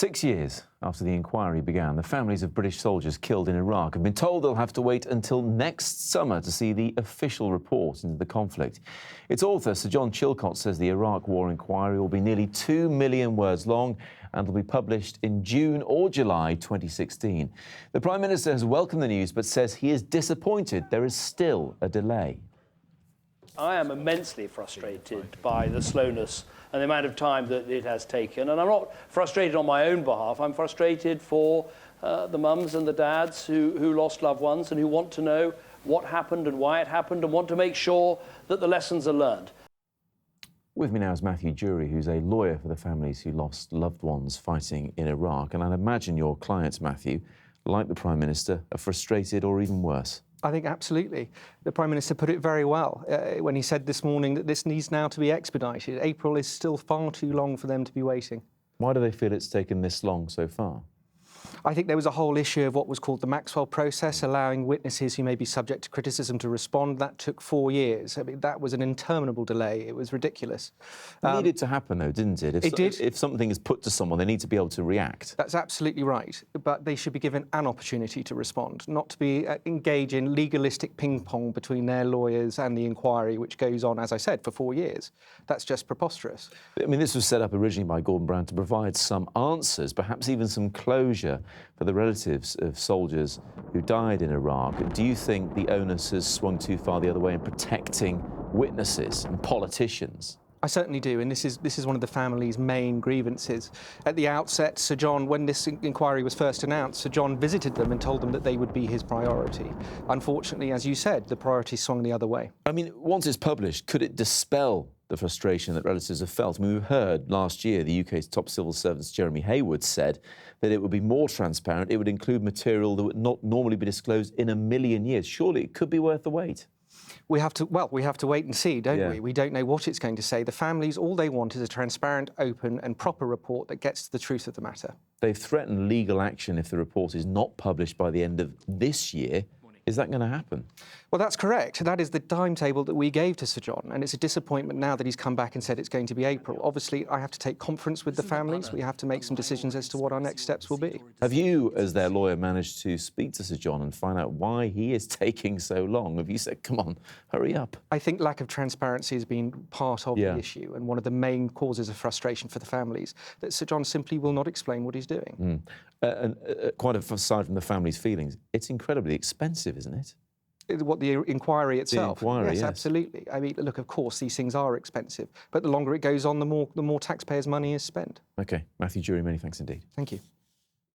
6 years after the inquiry began, the families of British soldiers killed in Iraq have been told they'll have to wait until next summer to see the official report into the conflict. Its author, Sir John Chilcot, says the Iraq War inquiry will be nearly 2 million words long and will be published in June or July 2016. The Prime Minister has welcomed the news but says he is disappointed there is still a delay. I am immensely frustrated by the slowness and the amount of time that it has taken. And I'm not frustrated on my own behalf. I'm frustrated for the mums and the dads who lost loved ones and who want to know what happened and why it happened and want to make sure that the lessons are learned. With me now is Matthew Jury, who's a lawyer for the families who lost loved ones fighting in Iraq. And I'd imagine your clients, Matthew, like the Prime Minister, are frustrated or even worse. I think absolutely. The Prime Minister put it very well when he said this morning that this needs now to be expedited. April is still far too long for them to be waiting. Why do they feel it's taken this long so far? I think there was a whole issue of what was called the Maxwell process, allowing witnesses who may be subject to criticism to respond. That took 4 years. I mean, that was an interminable delay. It was ridiculous. It needed to happen, though, didn't it? It did. If something is put to someone, they need to be able to react. That's absolutely right. But they should be given an opportunity to respond, not to be engage in legalistic ping-pong between their lawyers and the inquiry, which goes on, as I said, for 4 years. That's just preposterous. I mean, this was set up originally by Gordon Brown to provide some answers, perhaps even some closure for the relatives of soldiers who died in Iraq. Do you think the onus has swung too far the other way in protecting witnesses and politicians? I certainly do, and this is one of the family's main grievances. At the outset, Sir John, when this inquiry was first announced, Sir John visited them and told them that they would be his priority. Unfortunately, as you said, the priority swung the other way. I mean, once it's published, could it dispel the frustration that relatives have felt? I mean, we heard last year the UK's top civil servants, Jeremy Hayward, said that it would be more transparent, it would include material that would not normally be disclosed in a million years. Surely it could be worth the wait. We have to wait and see, don't we? We don't know what it's going to say. The families, all they want is a transparent, open and proper report that gets to the truth of the matter. They've threatened legal action if the report is not published by the end of this year. Is that going to happen? Well, that's correct. That is the timetable that we gave to Sir John, and it's a disappointment now that he's come back and said it's going to be April. Obviously, I have to take conference with the families. We have to make some decisions as to what our next steps will be. Have you, as their lawyer, managed to speak to Sir John and find out why he is taking so long? Have you said, come on, hurry up? I think lack of transparency has been part of the issue and one of the main causes of frustration for the families, that Sir John simply will not explain what he's doing. Quite aside from the family's feelings, it's incredibly expensive, isn't it? What, the inquiry itself? The inquiry, yes, absolutely. I mean, look, of course, these things are expensive, but the longer it goes on, the more taxpayers' money is spent. OK. Matthew Jury, many thanks indeed. Thank you.